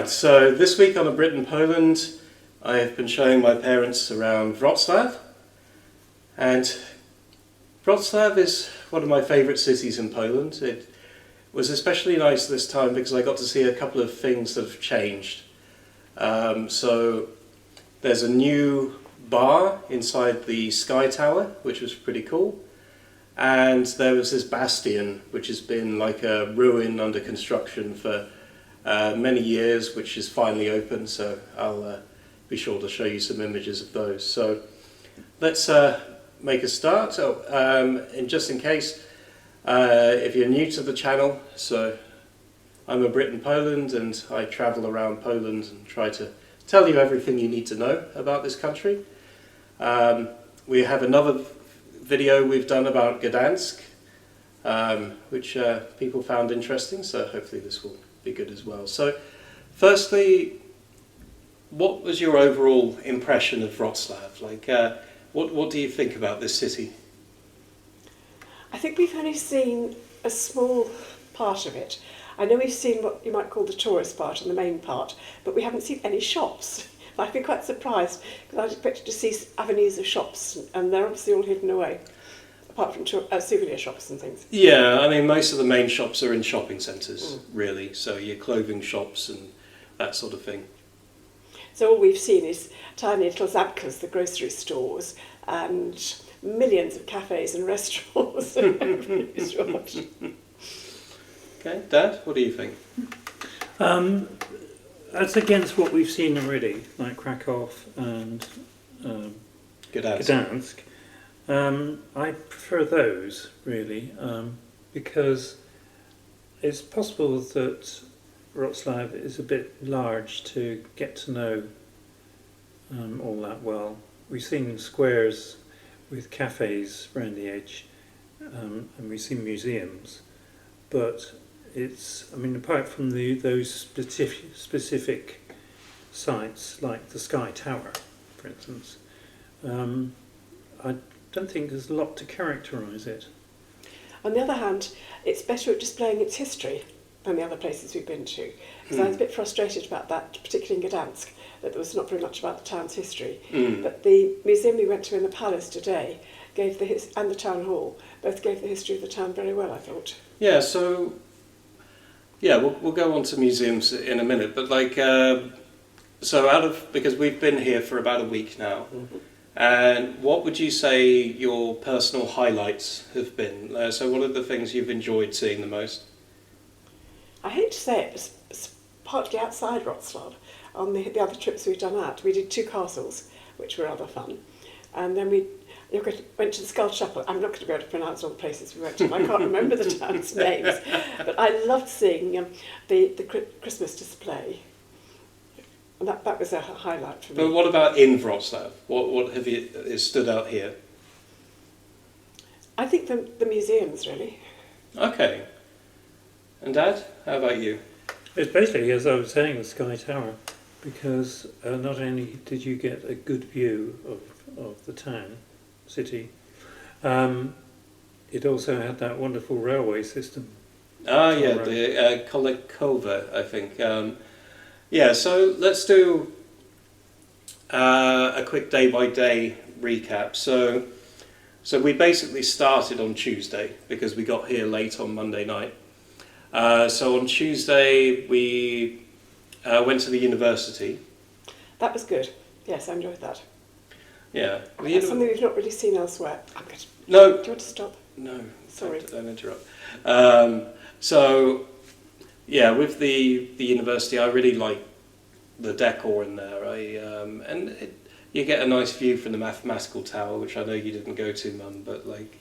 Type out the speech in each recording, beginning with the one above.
Right, so this week on A Brit in Poland, I have been showing my parents around Wrocław. And Wrocław is one of my favourite cities in Poland. It was especially nice this time because I got to see a couple of things that have changed. So there's a new bar inside the Sky Tower, which was pretty cool. And there was this bastion, which has been like a ruin under construction for many years, which is finally open, so I'll be sure to show you some images of those. So let's make a start. And just in case, if you're new to the channel, so I'm a Brit in Poland and I travel around Poland and try to tell you everything you need to know about this country. We have another video we've done about Gdansk, which people found interesting, so hopefully this will be good as well. So firstly, what was your overall impression of Wrocław? Like, what do you think about this city? I think we've only seen a small part of it. I know we've seen what you might call the tourist part and the main part, but we haven't seen any shops. I've been quite surprised because I'd expected to see avenues of shops, and they're obviously all hidden away, apart from souvenir shops and things. Yeah, I mean, most of the main shops are in shopping centres, really, so your clothing shops and that sort of thing. So all we've seen is tiny little Zabkas, the grocery stores, and millions of cafes and restaurants. Okay, Dad, what do you think? That's against what we've seen already, like Krakow and Gdansk. I prefer those, really, because it's possible that Wrocław is a bit large to get to know all that well. We've seen squares with cafes around the edge, and we've seen museums, but it's, I mean, apart from those specific sites like the Sky Tower, for instance, I don't think there's a lot to characterise it. On the other hand, it's better at displaying its history than the other places we've been to. Because I was a bit frustrated about that, particularly in Gdansk, that there was not very much about the town's history. But the museum we went to in the palace today gave and the town hall both gave the history of the town very well, I thought. Yeah, so yeah, we'll go on to museums in a minute, but like, so because we've been here for about a week now, and what would you say your personal highlights have been? So what are the things you've enjoyed seeing the most? I hate to say it, it's partly outside Wrocław. On the other trips we've done out, we did 2 castles, which were rather fun, and then we went to the Skull Chapel. I'm not going to be able to pronounce all the places we went to. I can't remember the town's names, but I loved seeing the Christmas display, and that was a highlight for me. But what about in Wrocław? What have you stood out here? I think the museums, really. Okay. And Dad, how about you? It's basically, as I was saying, the Sky Tower, because not only did you get a good view of the town, city, it also had that wonderful railway system. Ah, yeah, the Kolejkowo, I think. Yeah, so let's do a quick day-by-day recap. So we basically started on Tuesday because we got here late on Monday night. So on Tuesday we went to the university. That was good. Yes, I enjoyed that. Yeah. That's something we've not really seen elsewhere. No. Do you want to stop? No. Sorry. Don't interrupt. So, yeah, with the university, I really like the decor in there. You get a nice view from the mathematical tower, which I know you didn't go to, Mum, but like.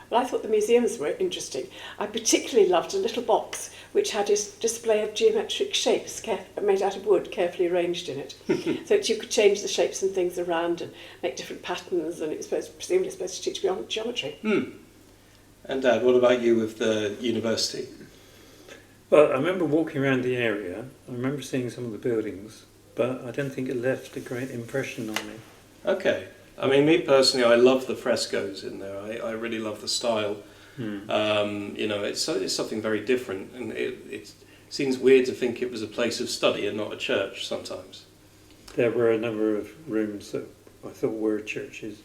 Well, I thought the museums were interesting. I particularly loved a little box which had a display of geometric shapes made out of wood, carefully arranged in it, so that you could change the shapes and things around and make different patterns, and it was presumably supposed to teach geometry. And Dad, what about you with the university? Well, I remember walking around the area. I remember seeing some of the buildings, but I don't think it left a great impression on me. Okay. I mean, me personally, I love the frescoes in there. I really love the style. You know, it's something very different, and seems weird to think it was a place of study and not a church sometimes. There were a number of rooms that I thought were churches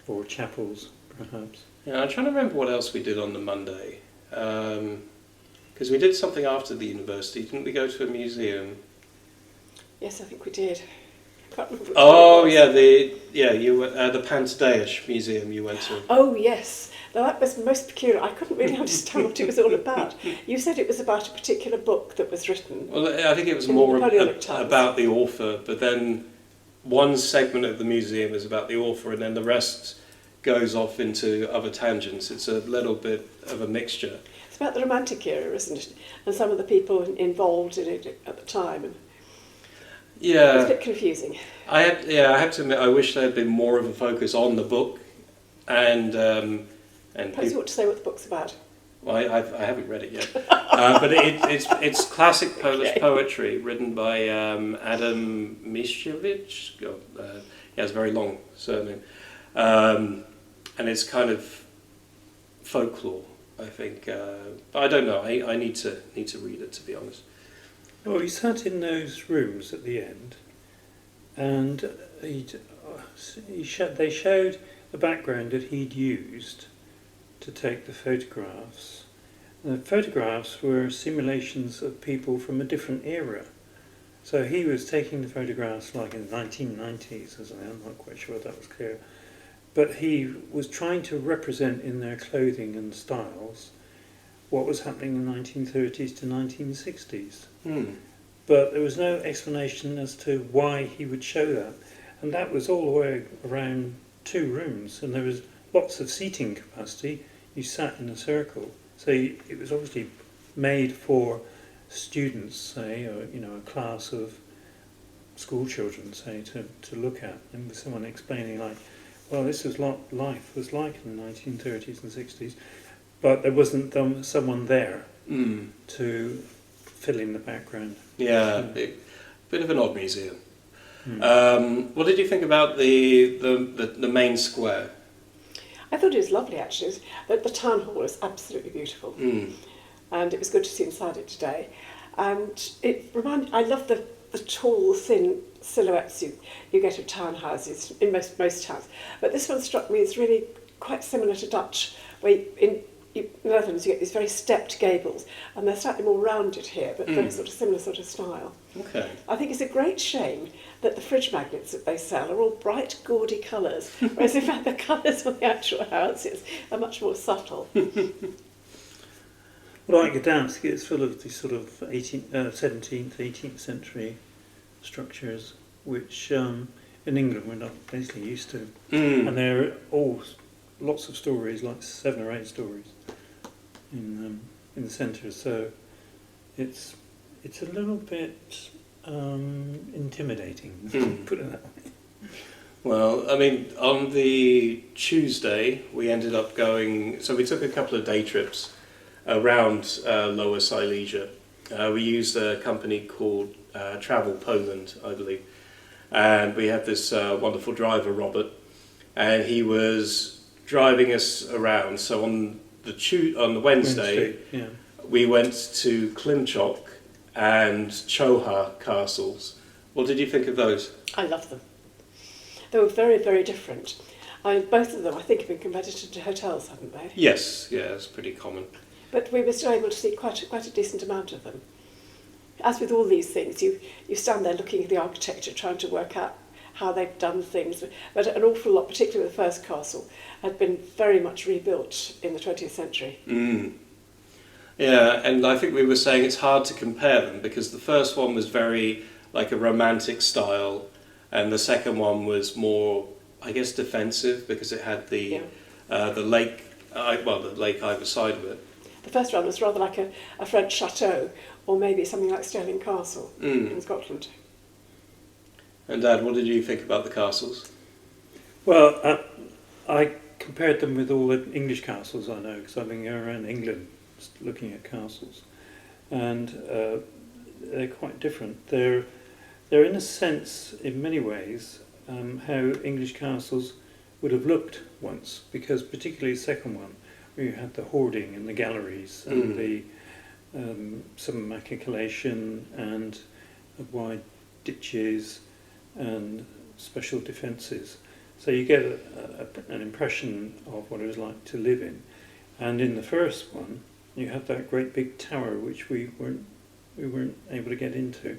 or chapels, perhaps. Yeah, I'm trying to remember what else we did on the Monday. Because we did something after the university. Didn't we go to a museum? Yes, I think we did. I can't remember which Oh, one it was. you went, the Tadeusz Museum you went to. Oh, yes. Now, that was most peculiar. I couldn't really understand what it was all about. You said it was about a particular book that was written. Well, I think it was In more Napoleonic times. about the author, but then one segment of the museum is about the author, and then the rest goes off into other tangents. It's a little bit of a mixture. It's about the Romantic era, isn't it? And some of the people involved in it at the time. And Yeah. it's a bit confusing. I have to admit, I wish there had been more of a focus on the book, and Perhaps you ought to say what the book's about. well, I haven't read it yet, but it's classic Polish poetry written by Adam Mickiewicz. He has a very long surname, and it's kind of folklore. I think I don't know. I need to read it, to be honest. Well, we sat in those rooms at the end, and they showed the background that he'd used to take the photographs. The photographs were simulations of people from a different era. So he was taking the photographs like in the 1990s, as I'm not quite sure that was clear, but he was trying to represent in their clothing and styles what was happening in the 1930s to 1960s. But there was no explanation as to why he would show that. And that was all the way around 2 rooms, and there was lots of seating capacity. You sat in a circle. So it was obviously made for students, say, or a class of school children, say, to look at. And with someone explaining like, well, this is what life was like in the 1930s and 60s. But there wasn't someone there to fill in the background. Yeah, bit of an odd museum. What did you think about the main square? I thought it was lovely, actually. The town hall was absolutely beautiful. And it was good to see inside it today. And I love the tall, thin silhouettes you get of townhouses in most towns. But this one struck me as really quite similar to Dutch, where in the Netherlands you get these very stepped gables, and they're slightly more rounded here, but very sort of similar sort of style. Okay. I think it's a great shame that the fridge magnets that they sell are all bright, gaudy colours, whereas in fact the colours on the actual houses are much more subtle. Well, like Gdansk, it's full of these sort of 17th, 18th century structures, which in England we're not basically used to. And they're all lots of stories, like 7 or 8 stories in the centre. So it's a little bit intimidating, put it that way. Well, I mean, on the Tuesday we ended up going. So we took a couple of day trips around Lower Silesia. We used a company called Travel Poland, I believe, and we had this wonderful driver, Robert, and he was driving us around. So on the Wednesday yeah. we went to Kliczków and Czocha Castles. What did you think of those? I love them. They were very, very different. Both of them, I think, have been converted into hotels, haven't they? Yes, yeah, it's pretty common. But we were still able to see quite a decent amount of them. As with all these things, you stand there looking at the architecture, trying to work out how they've done things. But an awful lot, particularly the first castle, had been very much rebuilt in the 20th century. Yeah, and I think we were saying it's hard to compare them because the first one was very like a romantic style, and the second one was more, I guess, defensive because it had the lake, the lake either side of it. The first one was rather like a French chateau, or maybe something like Stirling Castle in Scotland. And Dad, what did you think about the castles? Well, I compared them with all the English castles I know, because I've been going around England looking at castles, and they're quite different. They're in a sense, in many ways, how English castles would have looked once, because particularly the second one, where you had the hoarding and the galleries and some maculation and wide ditches and special defences. So you get an impression of what it was like to live in. And in the first one, you had that great big tower which we weren't able to get into,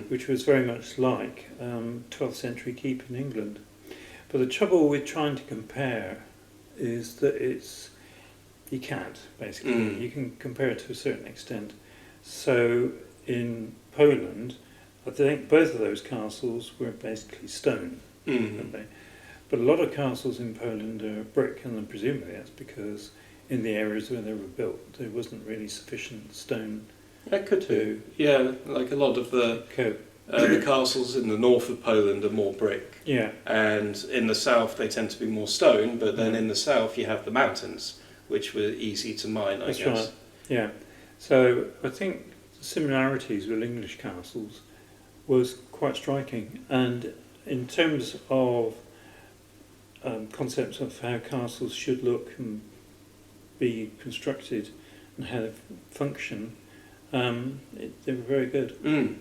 which was very much like 12th century keep in England. But the trouble with trying to compare is that you can't, basically. You can compare it to a certain extent. So in Poland, I think both of those castles were basically stone, weren't they? But a lot of castles in Poland are brick, and then presumably that's because in the areas where they were built, there wasn't really sufficient stone. That could do. Yeah, like a lot of the castles in the north of Poland are more brick. Yeah. And in the south they tend to be more stone, but then in the south you have the mountains, which were easy to mine, I guess. That's right. Yeah. So I think the similarities with English castles was quite striking. And in terms of concepts of how castles should look and be constructed and how they function, they were very good.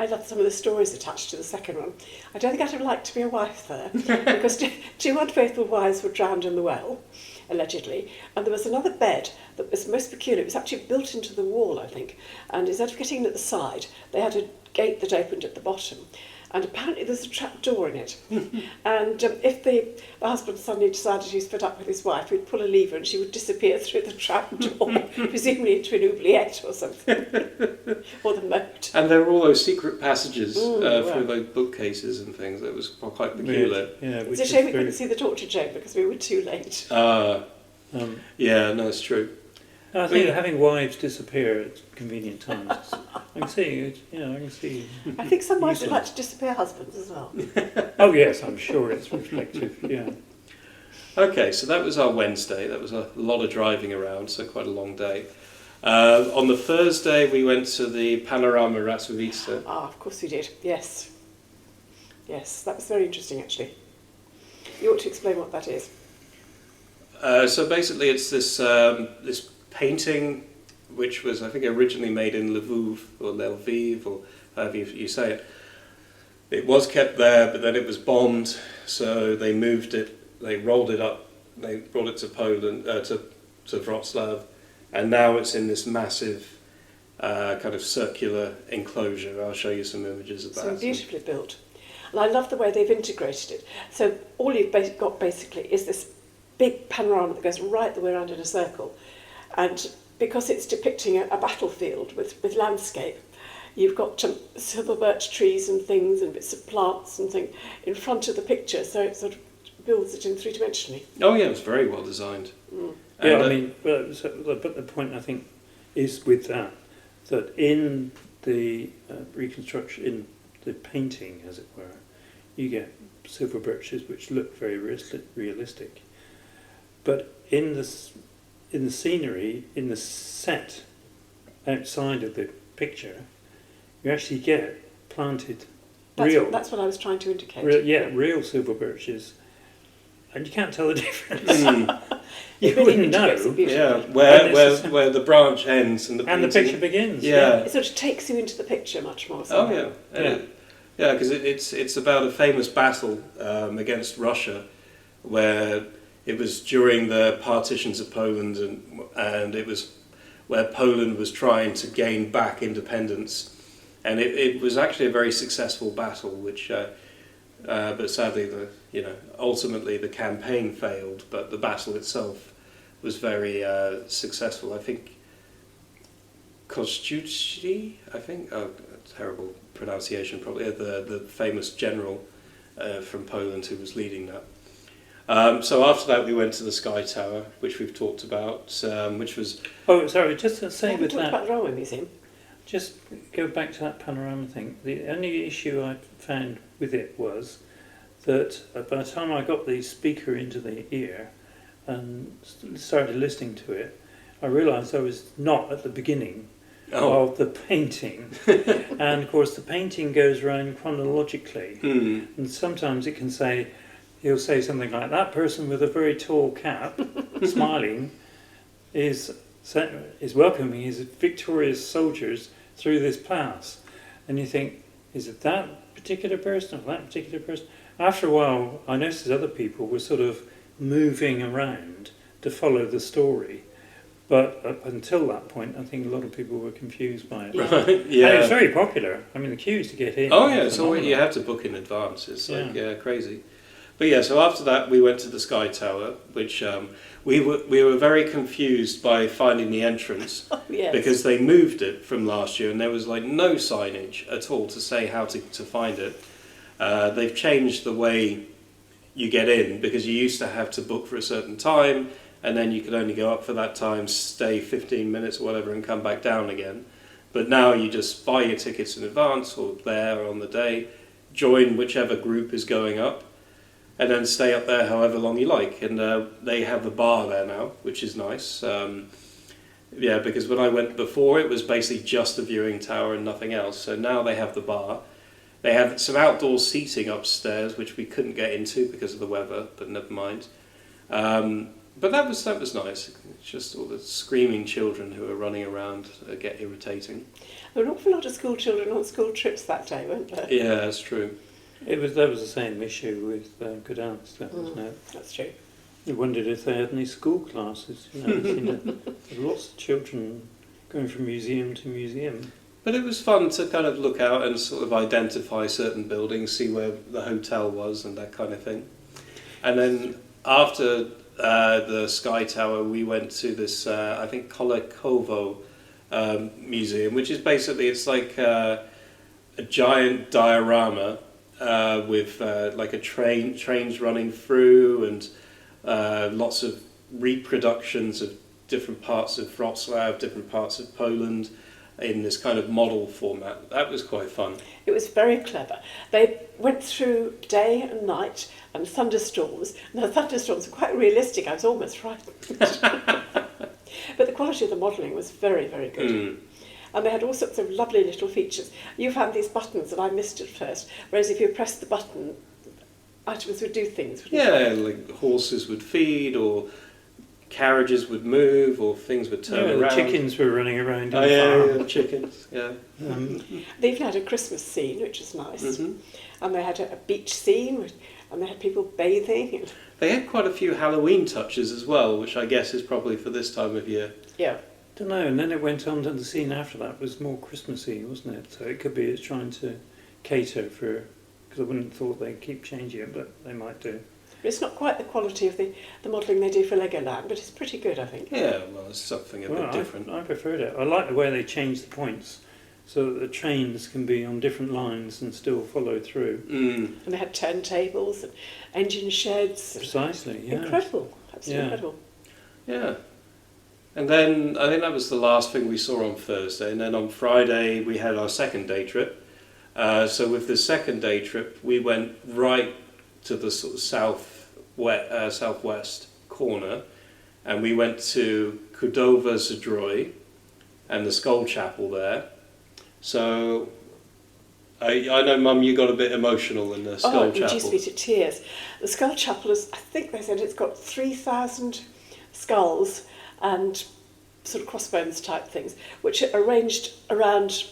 I love some of the stories attached to the second one. I don't think I'd have liked to be a wife there, because two unfaithful wives were drowned in the well, allegedly, and there was another bed that was most peculiar. It was actually built into the wall, I think, and instead of getting in at the side, they had a gate that opened at the bottom, and apparently there's a trap door in it. And if the husband suddenly decided he was fed up with his wife, he'd pull a lever and she would disappear through the trap door, presumably into an oubliette or something, or the moat. And there were all those secret passages through those bookcases and things. That was quite peculiar. Yeah, it's a shame we couldn't see the torture chamber because we were too late. Yeah, no, it's true. I think having wives disappear at convenient times, I can see. I can see. I think some wives would like to disappear husbands as well. Oh yes, I'm sure it's reflective. Yeah. Okay, so that was our Wednesday. That was a lot of driving around, so quite a long day. On the Thursday, we went to the Panorama of Racławice. Ah, of course we did. Yes, that was very interesting actually. You ought to explain what that is. So basically, it's this painting, which was, I think, originally made in Lviv, or Lviv, or however you say it. It was kept there, but then it was bombed, so they moved it, they rolled it up, they brought it to Poland, to Wrocław, and now it's in this massive kind of circular enclosure. I'll show you some images of that. So beautifully built. And I love the way they've integrated it. So all you've got basically is this big panorama that goes right the way around in a circle. And because it's depicting a battlefield with landscape, you've got silver birch trees and things and bits of plants and things in front of the picture, so it sort of builds it in three-dimensionally. Oh yeah, it's very well designed. Yeah, I mean, but the point I think is with that in the reconstruction, in the painting, as it were, you get silver birches which look very realistic. But in the scenery, in the set outside of the picture, you actually get planted That's what I was trying to indicate. Real silver birches, and you can't tell the difference. You really wouldn't know. Yeah, where the branch ends and the picture begins. Yeah. It sort of takes you into the picture much more. Oh yeah. Yeah, because it's about a famous battle against Russia, where it was during the partitions of Poland, and it was where Poland was trying to gain back independence, and it was actually a very successful battle, which but sadly ultimately the campaign failed, but the battle itself was very successful. I think Kościuszki, terrible pronunciation probably, the famous general from Poland who was leading that. So after that we went to the Sky Tower, which we've talked about, which was... Oh, sorry, just to say with that... about the Railway Museum. Just go back to that panorama thing. The only issue I found with it was that by the time I got the speaker into the ear and started listening to it, I realised I was not at the beginning of the painting. And of course the painting goes around chronologically, and sometimes it can say, he'll say something like, that person with a very tall cap, smiling, is is welcoming his victorious soldiers through this pass. And you think, is it that particular person or that particular person? After a while, I noticed other people were sort of moving around to follow the story. But up until that point, I think a lot of people were confused by it. Right, yeah. And it was very popular. I mean, the queues to get in. Oh yeah, so you have to book in advance. It's like crazy. But yeah, so after that we went to the Sky Tower, which we were very confused by finding the entrance Yes. because they moved it from last year and there was like no signage at all to say how to find it. They've changed the way you get in because you used to have to book for a certain time and then you could only go up for that time, stay 15 minutes or whatever and come back down again. But now you just buy your tickets in advance or there on the day, join whichever group is going up, and then stay up there however long you like. And they have a bar there now, which is nice. Because when I went before, it was basically just the viewing tower and nothing else. So now they have the bar. They have some outdoor seating upstairs, which we couldn't get into because of the weather, but never mind. But that was nice. It's just all the screaming children who are running around get irritating. There were an awful lot of school children on school trips that day, weren't there? Yeah, that's true. That was the same issue with Kudowa-Zdrój, wasn't it? That's true. I wondered if they had any school classes. Lots of children going from museum to museum. But it was fun to kind of look out and sort of identify certain buildings, see where the hotel was and that kind of thing. And then after the Sky Tower, we went to this, I think, Kolejkowo museum, which is basically, it's like a giant diorama with like trains running through and lots of reproductions of different parts of Wrocław, different parts of Poland in this kind of model format. That was quite fun. It was very clever. They went through day and night and thunderstorms. And the thunderstorms were quite realistic. I was almost frightened. But the quality of the modelling was very, very good. Mm. And they had all sorts of lovely little features. You found these buttons that I missed at first, whereas if you pressed the button, items would do things. Yeah, like horses would feed or carriages would move or things would turn around. The chickens were running around. Oh yeah, chickens, yeah. They even had a Christmas scene, which was nice. Mm-hmm. And they had a beach scene, and they had people bathing. They had quite a few Halloween touches as well, which I guess is probably for this time of year. Yeah. Don't know, and then it went on to the scene after that was more Christmassy, wasn't it? So it could be it's trying to cater for, because I wouldn't have thought they'd keep changing it, but they might do. It's not quite the quality of the modelling they do for Legoland, but it's pretty good, I think. Yeah, well, it's something a bit different. I preferred it. I like the way they changed the points so that the trains can be on different lines and still follow through. Mm. And they had turntables and engine sheds. Precisely, yeah. Incredible, absolutely Yeah. incredible. Yeah. And then I think that was the last thing we saw on Thursday. And then on Friday we had our second day trip. So with the second day trip, we went right to the sort of southwest corner, and we went to Kudowa-Zdrój and the Skull Chapel there. So I know, Mum, you got a bit emotional in the Skull Chapel. It reduced me to tears. The Skull Chapel is, I think they said it's got 3,000 skulls and sort of crossbones type things, which are arranged around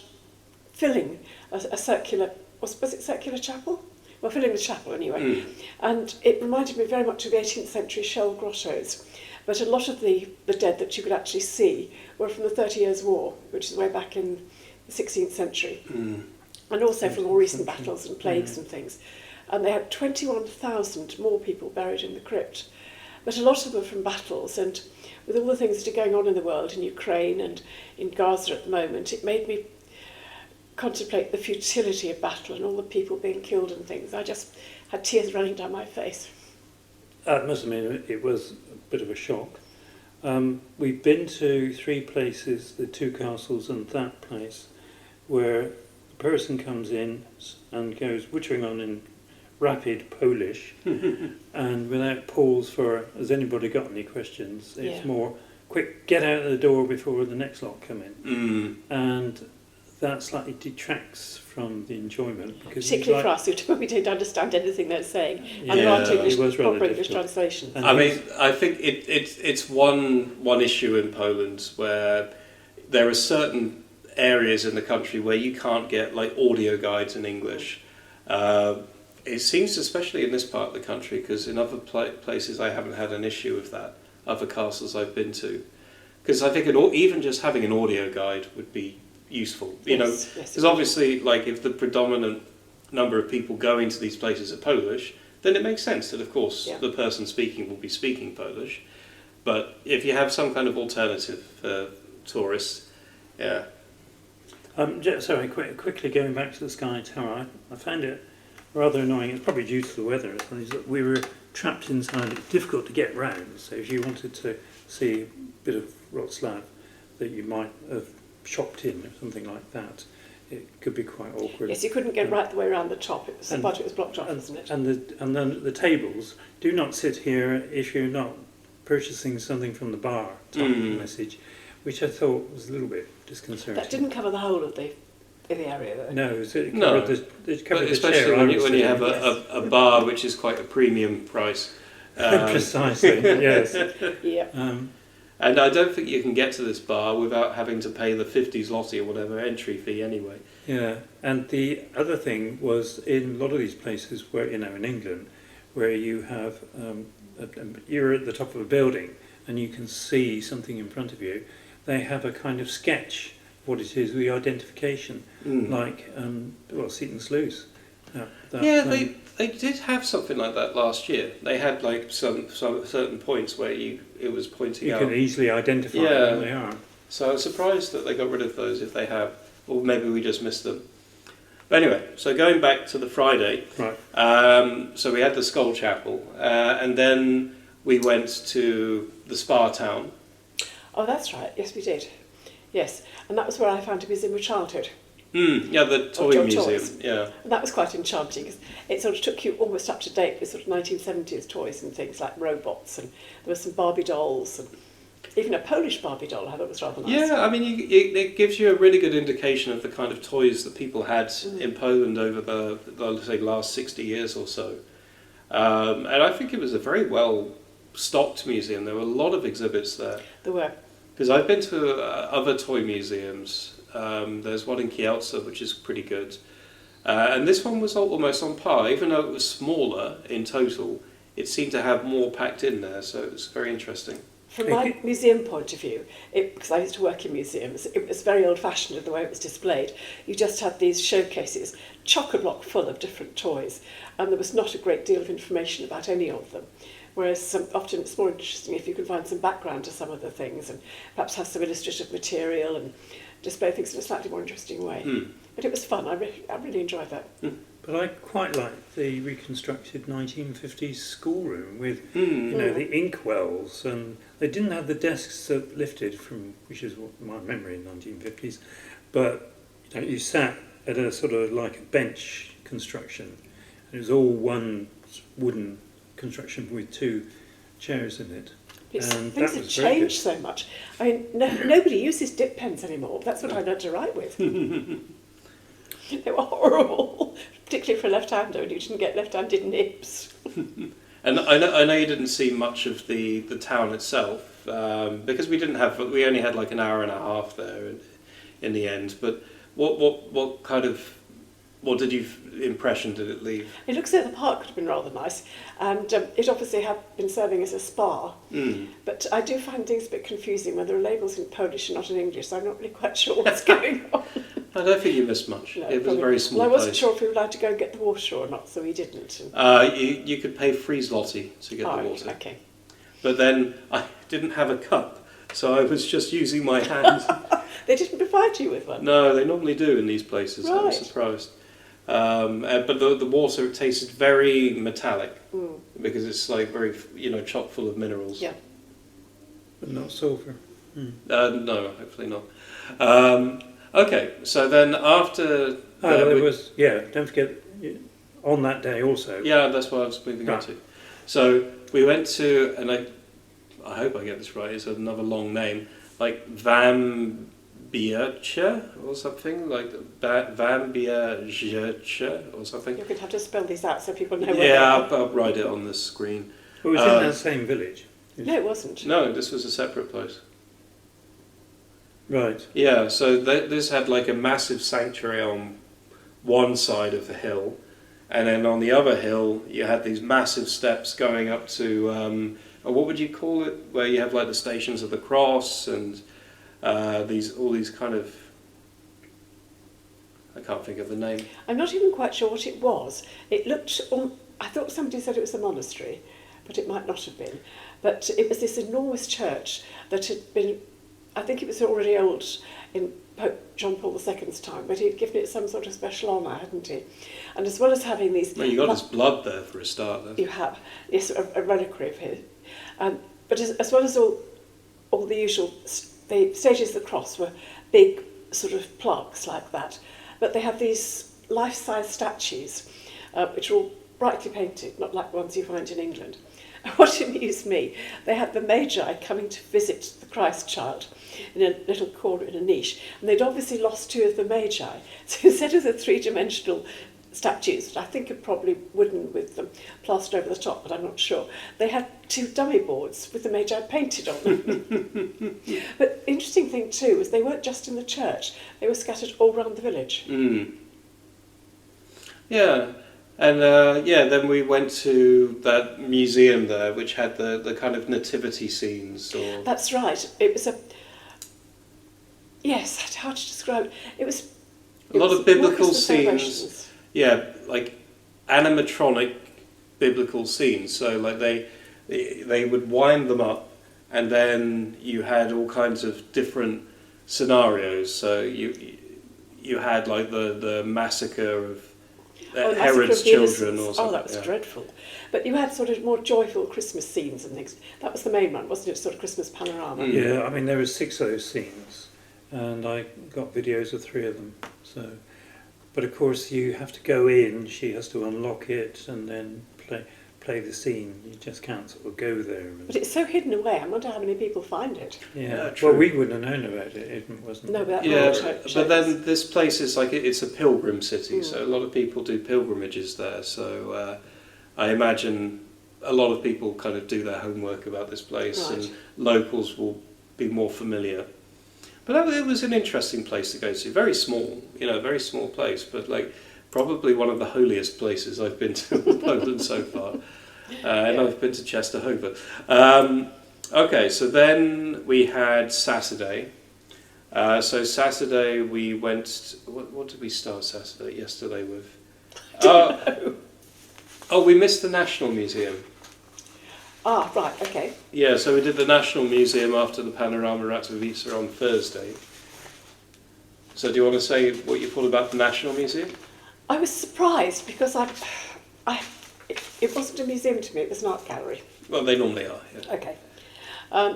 filling a circular, was it circular chapel? Well, filling the chapel anyway. Mm. And it reminded me very much of the 18th century shell grottos. But a lot of the dead that you could actually see were from the 30 Years' War, which is way back in the 16th century. Mm. And also from more recent battles and plagues and things. And they had 21,000 more people buried in the crypt. But a lot of them from battles, and with all the things that are going on in the world, in Ukraine and in Gaza at the moment, it made me contemplate the futility of battle and all the people being killed and things. I just had tears running down my face. It must have been, it was a bit of a shock. We've been to 3 places, the 2 castles and that place, where the person comes in and goes butchering on in rapid Polish and without pause for, has anybody got any questions? It's more, quick, get out of the door before the next lot come in. Mm. And that slightly detracts from the enjoyment. Because Particularly for us, we don't understand anything they're saying. And there Yeah, aren't English, it was rather proper English difficult. translations. And I mean, I think it's one issue in Poland where there are certain areas in the country where you can't get like audio guides in English. It seems, especially in this part of the country, because in other places I haven't had an issue with that. Other castles I've been to, because I think even just having an audio guide would be useful. You know, Yes, because obviously, like if the predominant number of people going to these places are Polish, then it makes sense that of course Yeah. the person speaking will be speaking Polish. But if you have some kind of alternative for tourists, yeah. Sorry, quickly going back to the Sky Tower, I found it rather annoying. It's probably due to the weather. Is that we were trapped inside. It's difficult to get round. So if you wanted to see a bit of Wrocław that you might have shopped in or something like that, it could be quite awkward. Yes, you couldn't get right the way around the top. The And- part it was blocked off, isn't it? And then the tables, do not sit here if you're not purchasing something from the bar type of message, which I thought was a little bit disconcerting. That didn't cover the whole of the area, though. No, so it No, covered it covered But the especially chair. when I you, was when you sitting have in. a bar which is quite a premium price. Precisely, yes. Yeah. And I don't think you can get to this bar without having to pay the 50 zloty or whatever entry fee anyway. Yeah, and the other thing was in a lot of these places where, in England, where you have, you're at the top of a building and you can see something in front of you, they have a kind of sketch of what it is, the identification, like, Seton Sluice. They did have something like that last year. They had like some certain points where it was pointing You out. can easily identify Yeah. where they are. So I was surprised that they got rid of those if they have, or maybe we just missed them. But anyway, so going back to the Friday, Right. so we had the Skull Chapel, and then we went to the Spa Town. Oh, that's right. Yes, we did. Yes. And that was where I found a museum of childhood. Yeah, the toy Or museum. toys. Yeah. And that was quite enchanting because it sort of took you almost up to date with sort of 1970s toys and things like robots, and there were some Barbie dolls and even a Polish Barbie doll I thought was rather nice. Yeah, I mean, it gives you a really good indication of the kind of toys that people had in Poland over the let's say, last 60 years or so. And I think it was a very well stocked museum. There were a lot of exhibits there. There were. Because I've been to other toy museums. There's one in Kielce, which is pretty good. And this one was almost on par. Even though it was smaller in total, it seemed to have more packed in there, so it was very interesting. From my museum point of view, because I used to work in museums, it was very old-fashioned in the way it was displayed. You just had these showcases, chock-a-block full of different toys, and there was not a great deal of information about any of them. Whereas often it's more interesting if you can find some background to some of the things and perhaps have some illustrative material and display things in a slightly more interesting way. But it was fun. I really enjoyed that. But I quite liked the reconstructed 1950s schoolroom with, the inkwells, and they didn't have the desks that lifted from, which is my memory in 1950s, but you sat at a sort of like a bench construction. It was all one wooden construction with two chairs in it. And Things have changed so much. I mean, nobody uses dip pens anymore. That's what I learned to write with. They were horrible, particularly for a left-hander, and you didn't get left-handed nibs. And I know you didn't see much of the town itself because we only had like an hour and a half there in the end. But what kind of impression did it leave? It looks as though the park could have been rather nice, and it obviously had been serving as a spa. But I do find things a bit confusing when there are labels in Polish and not in English, so I'm not really quite sure what's going on. I don't think you missed much. No, it was a very small I wasn't place. sure if we were allowed to go and get the water or not, so we didn't. You could pay 3 zloty to get the water. Okay. But then I didn't have a cup, so I was just using my hands. They didn't provide you with one? No, they normally do in these places. I was Right. surprised. But the water tasted very metallic because it's like very, chock full of minerals. Yeah. But not sulphur. No, hopefully not. Okay, so then after... don't forget, on that day also. Yeah, that's what I was moving on to. So we went to, and I hope I get this right, it's another long name, like Wambierzyce or something, like Wambierzyce or something. You're going to have to spell these out so people know where they Yeah, are. I'll write it on the screen. Well, it was in that same village. No, it wasn't. No, this was a separate place. Right. Yeah, so this had like a massive sanctuary on one side of the hill, and then on the other hill you had these massive steps going up to, what would you call it, where you have like the Stations of the Cross and all these kind of, I can't think of the name. I'm not even quite sure what it was. It looked, I thought somebody said it was a monastery, but it might not have been. But it was this enormous church that had been, I think it was already old in Pope John Paul II's time, but he'd given it some sort of special honour, hadn't he? And as well as having these... Well, you got his blood there for a start. Then. You have, yes, a reliquary of his. But as well as all the usual, the Stages of the Cross were big sort of plaques like that, but they have these life-size statues, which are all brightly painted, not like ones you find in England. What amused me, they had the Magi coming to visit the Christ child in a little corner in a niche, and they'd obviously lost two of the Magi. So instead of the three-dimensional statues, I think are probably wooden with them plastered over the top, but I'm not sure, they had two dummy boards with the Magi painted on them. But the interesting thing too was they weren't just in the church, they were scattered all around the village. Mm. Yeah. And then we went to that museum there, which had the kind of nativity scenes. Or... That's right. It was yes, how to describe it? It was a lot of biblical Christmas scenes. celebrations. Yeah, like animatronic biblical scenes. So like they would wind them up, and then you had all kinds of different scenarios. So you had like the massacre of Herod's children or something. Oh, that was dreadful. But you had sort of more joyful Christmas scenes and things. That was the main one, wasn't it? Sort of Christmas panorama. Mm. Yeah, I mean, there were 6 of those scenes, and I got videos of 3 of them. So, but of course, you have to go in. She has to unlock it and then play the scene. You just can't sort of go there. But it's so hidden away. I wonder how many people find it. Yeah, true. well, we wouldn't have known about it. It wasn't. No, but Yeah, but then this place is like it's a pilgrim city, so a lot of people do pilgrimages there. So I imagine a lot of people kind of do their homework about this place, Right. and locals will be more familiar. But it was an interesting place to go to. Very small, very small place, but like probably one of the holiest places I've been to in Poland so far. And I've been to Częstochowa. Okay, so then we had Saturday. So Saturday we went... What did we start Saturday yesterday with? We missed the National Museum. Ah, right, okay. Yeah, so we did the National Museum after the Panorama of Racławice on Thursday. So do you want to say what you thought about the National Museum? I was surprised because it wasn't a museum to me, it was an art gallery. Well, they normally are, yeah. Okay.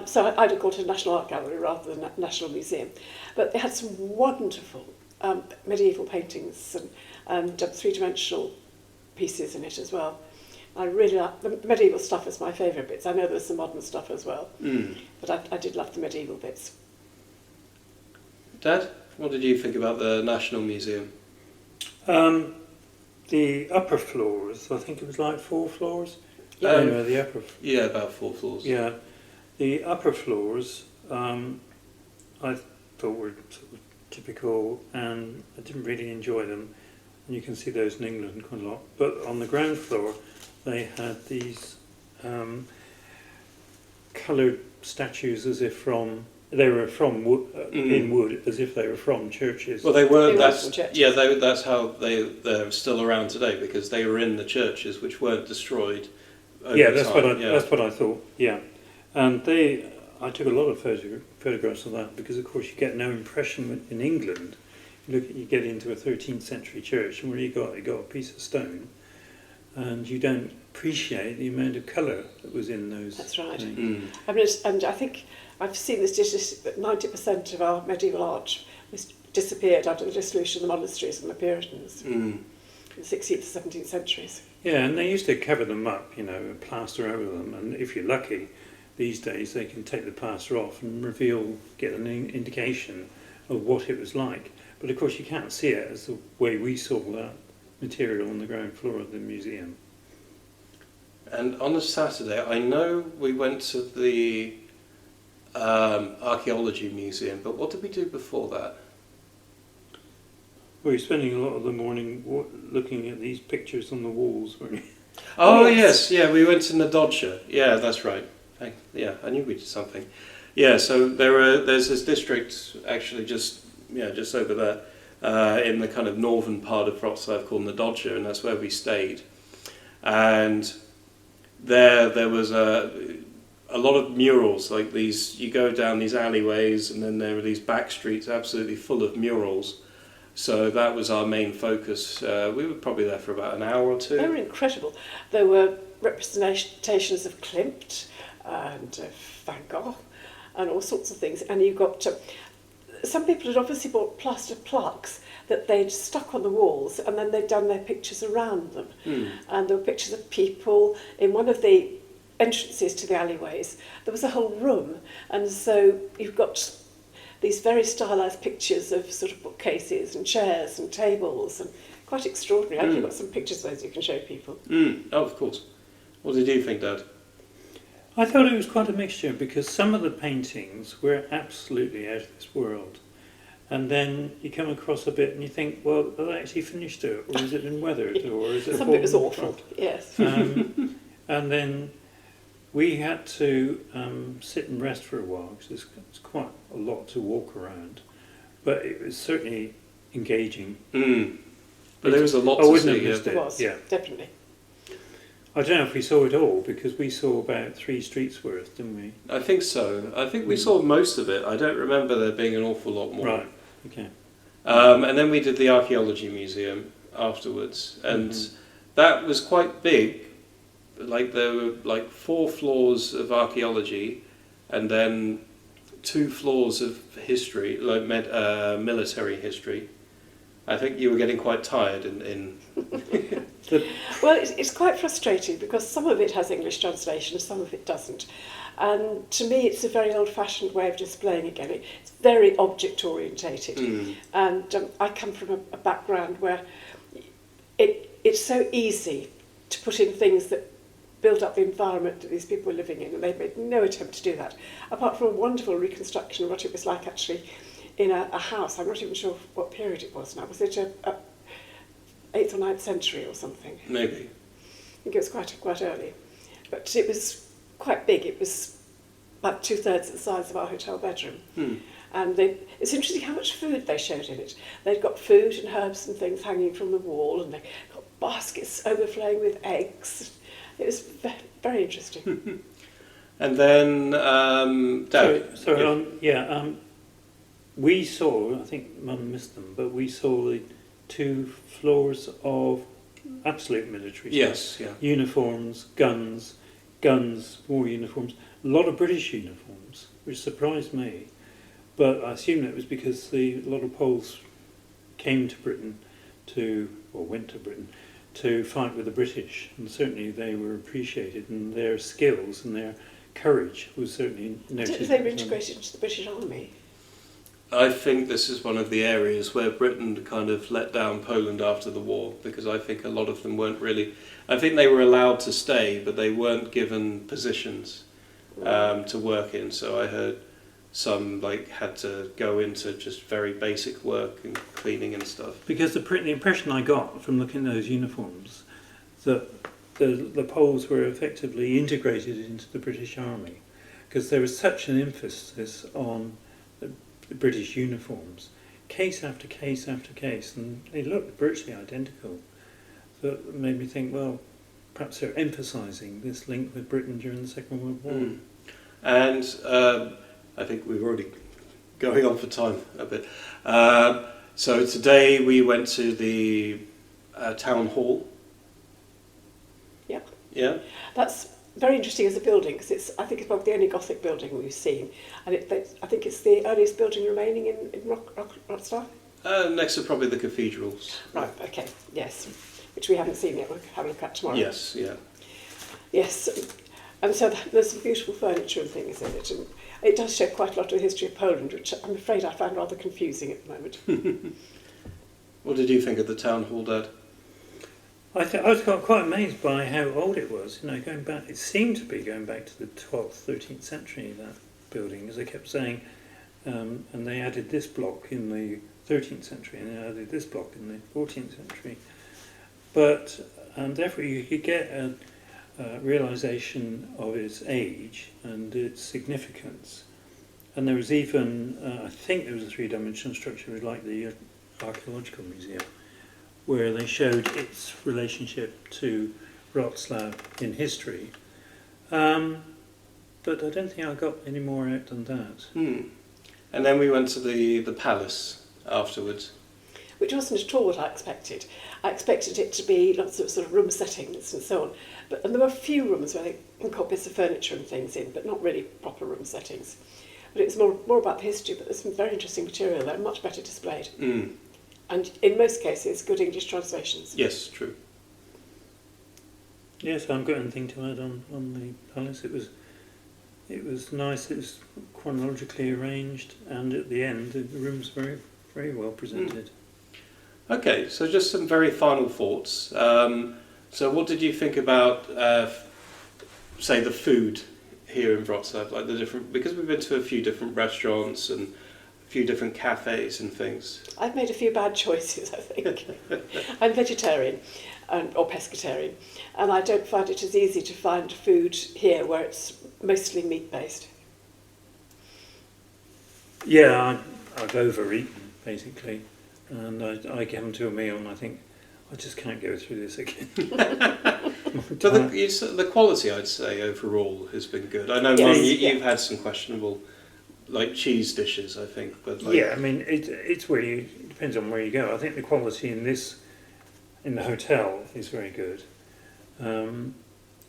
So I'd have called it a National Art Gallery rather than a National Museum. But they had some wonderful medieval paintings and three-dimensional pieces in it as well. I really like the medieval stuff is my favourite bits. I know there's some modern stuff as well, but I did love the medieval bits. Dad, what did you think about the National Museum? The upper floors, I think it was like 4 floors. The upper. Yeah, about 4 floors. Yeah, the upper floors I thought were sort of typical, and I didn't really enjoy them. And you can see those in England quite a lot. But on the ground floor, they had these coloured statues as if they were from wood, in wood, as if they were from churches. Well, they were. They were That's from churches. yeah. That's how they're still around today, because they were in the churches which weren't destroyed. Over That's time. that's what I thought. Yeah, and I took a lot of photographs of that because, of course, you get no impression in England. You get into a 13th century church, and what you got a piece of stone, and you don't appreciate the amount of colour that was in those. That's right. things. I mean, and I think I've seen this statistic that 90% of our medieval art was disappeared after the dissolution of the monasteries and the Puritans in the 16th and 17th centuries. Yeah, and they used to cover them up, plaster over them, and if you're lucky, these days they can take the plaster off and get an indication of what it was like. But of course you can't see it as the way we saw that material on the ground floor of the museum. And on a Saturday, I know we went to the Archaeology Museum, but what did we do before that? Well, you're spending a lot of the morning looking at these pictures on the walls, weren't you? Oh, yes, yeah, we went to Nadodrze. Yeah, that's right. Yeah, I knew we did something. Yeah, so there's this district actually just over there in the kind of northern part of Wrocław called Nadodrze, and that's where we stayed. And there was a lot of murals, like these. You go down these alleyways, and then there are these back streets absolutely full of murals. So that was our main focus. We were probably there for about an hour or two. They were incredible. There were representations of Klimt and Van Gogh and all sorts of things. And you got some people had obviously bought plaster plaques that they'd stuck on the walls, and then they'd done their pictures around them. And there were pictures of people in one of the entrances to the alleyways. There was a whole room, and so you've got these very stylised pictures of sort of bookcases and chairs and tables, and quite extraordinary. I think you've got some pictures of those you can show people. Oh, of course. What did you think, Dad? I thought it was quite a mixture, because some of the paintings were absolutely out of this world. And then you come across a bit and you think, well, have they actually finished it? Or has it been weathered? Or is it Some of it was awful, yes. And then we had to sit and rest for a while, because it's quite a lot to walk around. But it was certainly engaging. But there was a lot to see. It was, yeah. Definitely. I don't know if we saw it all, because we saw about 3 streets worth, didn't we? I think so. I think we saw most of it. I don't remember there being an awful lot more. Right, okay. And then we did the Archaeology Museum afterwards, and that was quite big. Like there were like 4 floors of archaeology, and then 2 floors of history, like military history. I think you were getting quite tired in Well, it's quite frustrating, because some of it has English translation, some of it doesn't. And to me, it's a very old-fashioned way of displaying again. It's very object-orientated. And I come from a background where it's so easy to put in things that build up the environment that these people were living in, and they made no attempt to do that, apart from a wonderful reconstruction of what it was like actually in a house. I'm not even sure what period it was now. Was it a 8th or 9th century or something? maybe. I think it was quite early. But it was quite big. It was about 2/3 the size of our hotel bedroom. And it's interesting how much food they showed in it. They'd got food and herbs and things hanging from the wall, and they got baskets overflowing with eggs. It was very interesting. And then Dad. We saw, I think Mum missed them, but we saw the 2 floors of absolute military stuff. Yes, yeah. Uniforms, guns, more uniforms. A lot of British uniforms, which surprised me. But I assume it was because a lot of Poles came to Britain went to Britain to fight with the British, and certainly they were appreciated, and their skills and their courage was certainly noted. They were integrated into the British Army. I think this is one of the areas where Britain kind of let down Poland after the war, because I think a lot of them weren't really. I think they were allowed to stay, but they weren't given positions to work in. So I heard some had to go into just very basic work and cleaning and stuff. Because the impression I got from looking at those uniforms, that the Poles were effectively integrated into the British Army, because there was such an emphasis on the British uniforms, case after case after case, and they looked virtually identical. So it made me think, well, perhaps they're emphasising this link with Britain during the Second World War. And I think we're already going on for time a bit. So today we went to the town hall. Yep. Yeah. That's very interesting as a building, because I think it's probably the only Gothic building we've seen, and I think it's the earliest building remaining in Wrocław. Next to probably the cathedrals. Right. Okay. Yes. Which we haven't seen yet. We'll have a look at tomorrow. Yes. Yeah. Yes. And so there's some beautiful furniture and things in it. And it does show quite a lot of the history of Poland, which I'm afraid I find rather confusing at the moment. What did you think of the town hall, Dad? I was quite amazed by how old it was. Going back, it seemed to be going back to the 12th, 13th century, that building, as they kept saying. And they added this block in the 13th century, and they added this block in the 14th century. But therefore you could get a realisation of its age and its significance. And there was even, I think there was a three-dimensional structure like the Archaeological Museum, where they showed its relationship to Wrocław in history. But I don't think I got any more out than that. And then we went to the palace afterwards. Which wasn't at all what I expected. I expected it to be lots of sort of room settings and so on. And there were a few rooms where they got bits of furniture and things in, but not really proper room settings. But it was more about the history, but there's some very interesting material there, much better displayed. And in most cases, good English translations. Yes, true. Yes, I haven't got anything to add on the palace. It was nice, it was chronologically arranged, and at the end the room's very, very well presented. Okay, so just some very final thoughts. So what did you think about, say, the food here in Wrocław? Like the different, because we've been to a few different restaurants and a few different cafes and things. I've made a few bad choices, I think. I'm vegetarian or pescatarian, and I don't find it as easy to find food here where it's mostly meat-based. Yeah, I've overeaten, basically. And I get them to a meal and I think, I just can't go through this again. But the quality, I'd say, overall has been good. I know, Yes, Mum, you've had some questionable, like, cheese dishes, I think. But like, yeah, I mean, it's where it depends on where you go. I think the quality in the hotel is very good. And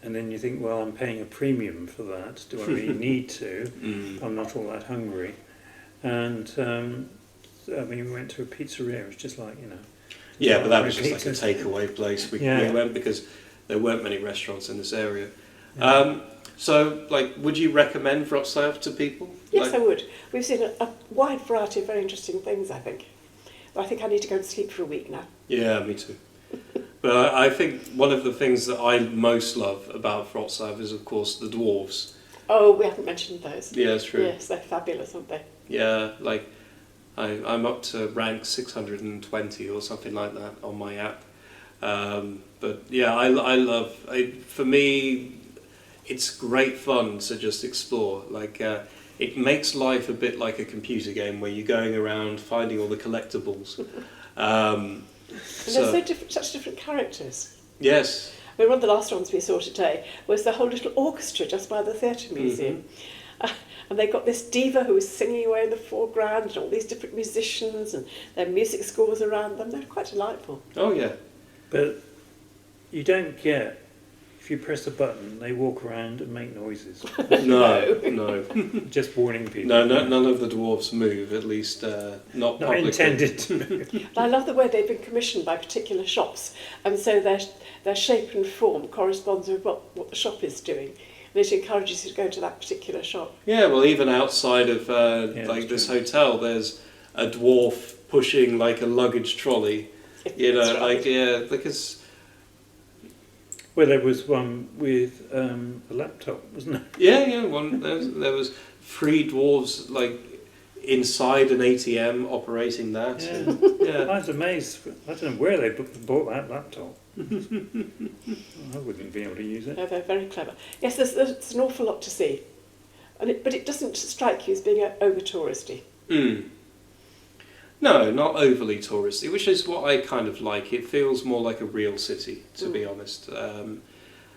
then you think, well, I'm paying a premium for that. Do I really need to? I'm not all that hungry. And I mean, we went to a pizzeria. It was just like, Yeah, but that was just like a takeaway place. We Yeah. went because there weren't many restaurants in this area. Yeah. So, like, would you recommend Wrocław to people? Yes, Like, I would. We've seen a wide variety of very interesting things, I think. But I think I need to go and sleep for a week now. Yeah, me too. But I think one of the things that I most love about Wrocław is, of course, the dwarves. Oh, we haven't mentioned those. Yeah, that's true. Yes, they're fabulous, aren't they? Yeah, like, I'm up to rank 620 or something like that on my app. But yeah, I love, for me, it's great fun to just explore. Like, it makes life a bit like a computer game where you're going around finding all the collectibles. And they're such different characters. Yes. I mean, one of the last ones we saw today was the whole little orchestra just by the theatre museum. And they got this diva who was singing away in the foreground and all these different musicians and their music scores around them. They're quite delightful. Oh, yeah. But you don't get, if you press a button, they walk around and make noises. No. Just warning people. No, none of the dwarves move, at least not publicly. Intended to move. And I love the way they've been commissioned by particular shops, and so their shape and form corresponds with what the shop is doing. And it encourages you to go to that particular shop. Yeah, well, even outside of like this true. hotel, there's a dwarf pushing like a luggage trolley. That's right. Like, yeah, because... Well, there was one with a laptop, wasn't there? Yeah, one. There was 3 dwarves like inside an ATM operating that. Yeah. I was amazed. I don't know where they bought that laptop. I wouldn't be able to use it. No, they're very clever. Yes, there's an awful lot to see, but it doesn't strike you as being over touristy. No, not overly touristy, which is what I kind of like. It feels more like a real city, to be honest.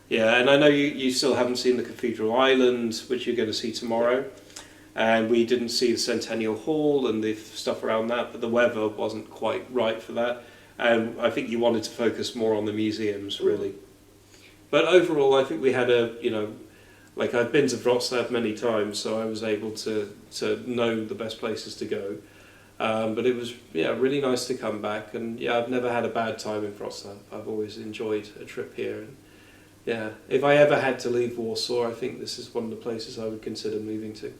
Yeah, and I know you still haven't seen the Cathedral Island, which you're going to see tomorrow. And we didn't see the Centennial Hall and the stuff around that, but the weather wasn't quite right for that. And I think you wanted to focus more on the museums, really. But overall, I think we had like I've been to Wrocław many times, so I was able to know the best places to go. But it was, really nice to come back. And yeah, I've never had a bad time in Wrocław. I've always enjoyed a trip here. And yeah, if I ever had to leave Warsaw, I think this is one of the places I would consider moving to.